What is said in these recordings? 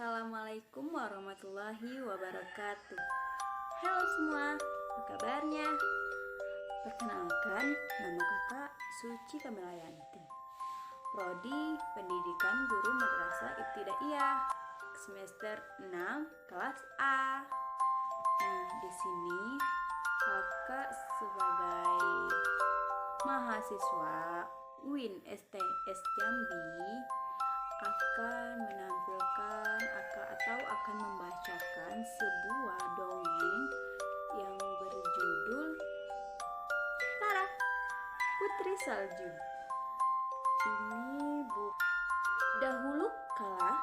Assalamualaikum warahmatullahi wabarakatuh. Halo semua, apa kabarnya? Perkenalkan, nama kakak Suci Kamilayanti, Prodi Pendidikan Guru Madrasah Ibtidaiyah, semester 6 kelas A. Nah, di sini kakak sebagai mahasiswa UIN STS Jambi akan menampilkan akan membacakan sebuah dongeng yang berjudul Clara, Putri Salju. Ini dahulu kala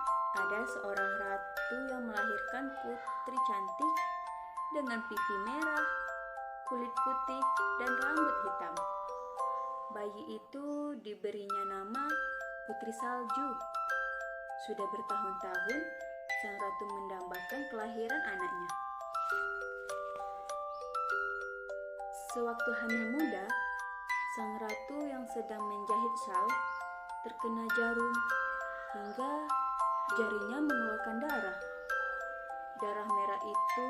ada seorang ratu yang melahirkan putri cantik dengan pipi merah, kulit putih, dan rambut hitam. Bayi itu diberinya nama Putri Salju. Sudah bertahun-tahun sang ratu mendambakan kelahiran anaknya. Sewaktu hamil muda, sang ratu yang sedang menjahit syal terkena jarum hingga jarinya mengeluarkan darah. Darah merah itu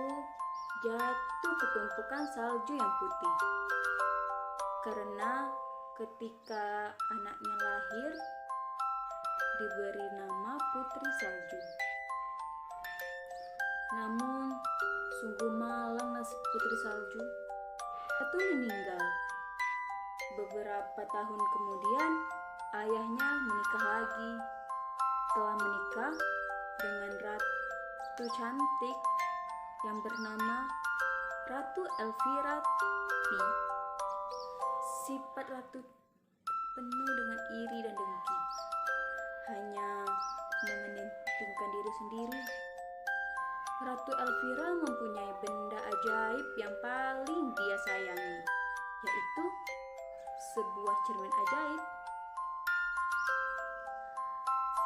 jatuh ke tumpukan salju yang putih. Karena ketika anaknya lahir diberi nama Putri Salju. Namun sungguh malang nasib Putri Salju. Ratu meninggal. Beberapa tahun kemudian ayahnya menikah lagi. Telah menikah dengan ratu cantik yang bernama Ratu Elvira P. Sifat ratu penuh dengan iri dan dengki, hanya mementingkan diri sendiri. Ratu Elvira mempunyai benda ajaib yang paling dia sayangi, yaitu sebuah cermin ajaib.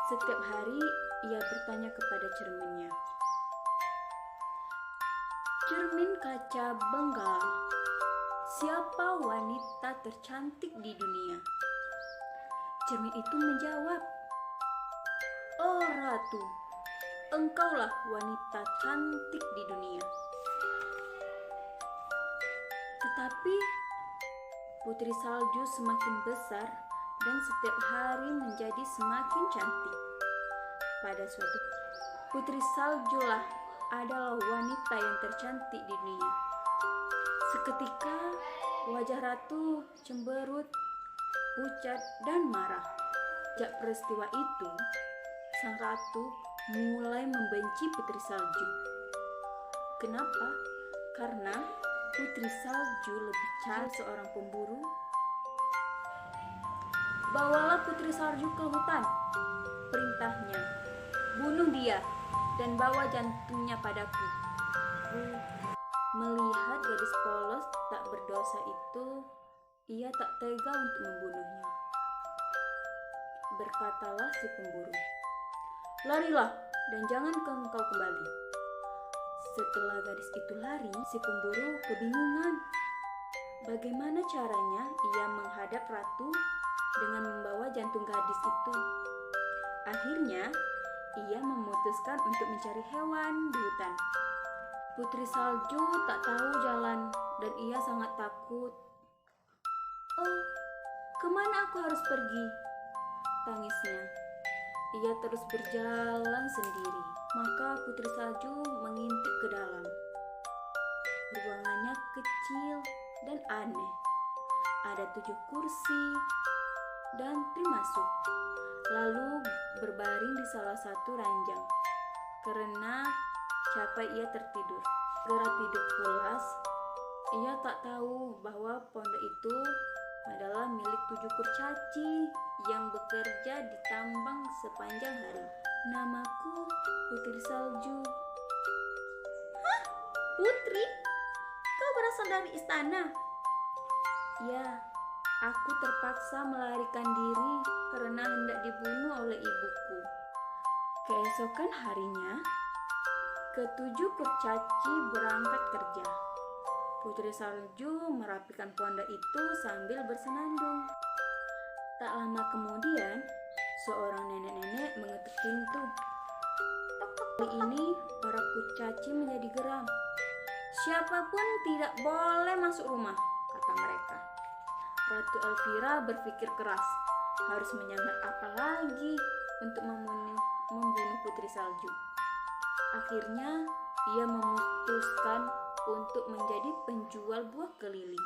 Setiap hari ia bertanya kepada cerminnya, "Cermin kaca benggala, siapa wanita tercantik di dunia?" Cermin itu menjawab, "Oh ratu, engkaulah wanita cantik di dunia." Tetapi Putri Salju semakin besar dan setiap hari menjadi semakin cantik. Pada suatu Putri Saljulah adalah wanita yang tercantik di dunia. Seketika wajah ratu cemberut, pucat, dan marah. Sejak peristiwa itu, sang ratu mulai membenci Putri Salju. Kenapa? Karena Putri Salju lebih cantik seorang pemburu. "Bawalah Putri Salju ke hutan," perintahnya. "Bunuh dia dan bawa jantungnya padaku." Melihat gadis polos tak berdosa itu, ia tak tega untuk membunuhnya. Berkatalah si pemburu, "Larilah dan jangan engkau kembali." Setelah gadis itu lari, si pemburu kebingungan. Bagaimana caranya ia menghadap ratu dengan membawa jantung gadis itu? Akhirnya, ia memutuskan untuk mencari hewan di hutan. Putri Salju tak tahu jalan dan ia sangat takut. "Oh, kemana aku harus pergi?" tangisnya. Ia terus berjalan sendiri. Maka Putri Salju mengintip ke dalam. Ruangannya kecil dan aneh. Ada 7 kursi dan masuk. Lalu berbaring di salah satu ranjang. Karena capek ia tertidur. Segera tidur pulas, ia tak tahu bahwa pondok itu adalah milik 7 kurcaci yang bekerja di tambang sepanjang hari. "Namaku Putri Salju." "Hah? Putri? Kau berasal dari istana?" "Ya, aku terpaksa melarikan diri karena hendak dibunuh oleh ibuku." Keesokan harinya, ke-7 kurcaci berangkat kerja. Putri Salju merapikan pondok itu sambil bersenandung. Tak lama kemudian, seorang nenek-nenek mengetuk pintu. Kali ini para kurcaci menjadi geram. Siapapun tidak boleh masuk rumah, kata mereka. Ratu Elvira berpikir keras, harus menyamar apa lagi untuk membunuh Putri Salju. Akhirnya ia memutuskan untuk menjadi penjual buah keliling.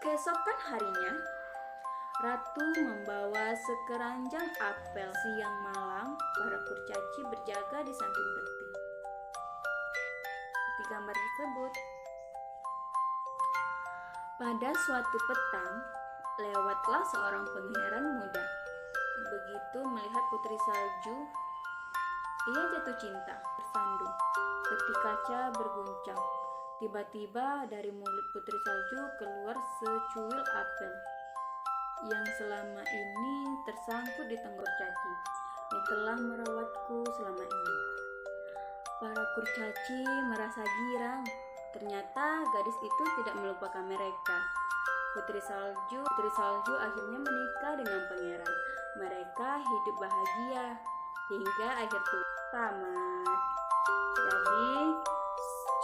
Keesokan harinya, Ratu membawa sekeranjang apel. Siang malam, para kurcaci berjaga di samping peti. Di gambar tersebut, pada suatu petang, lewatlah seorang pangeran muda. Begitu melihat Putri Salju, ia jatuh cinta, bersandung. Peti kaca berguncang. Tiba-tiba dari mulut Putri Salju keluar secuil apel yang selama ini tersangkut di tenggorok kurcaci yang telah merawatku selama ini. Para kurcaci merasa girang. Ternyata gadis itu tidak melupakan mereka. Putri Salju akhirnya menikah dengan pangeran. Mereka hidup bahagia hingga akhir tamat. Jadi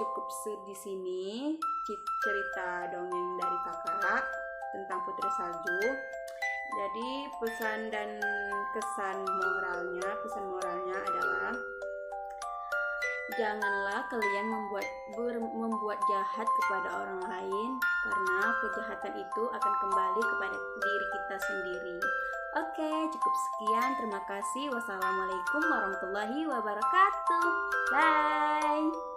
cukup di sini cerita dongeng dari kakak tentang Putri Salju. Jadi pesan moralnya adalah janganlah kalian membuat jahat kepada orang lain, karena kejahatan itu akan kembali kepada diri kita sendiri. Oke, cukup sekian. Terima kasih. Wassalamualaikum warahmatullahi wabarakatuh. Bye.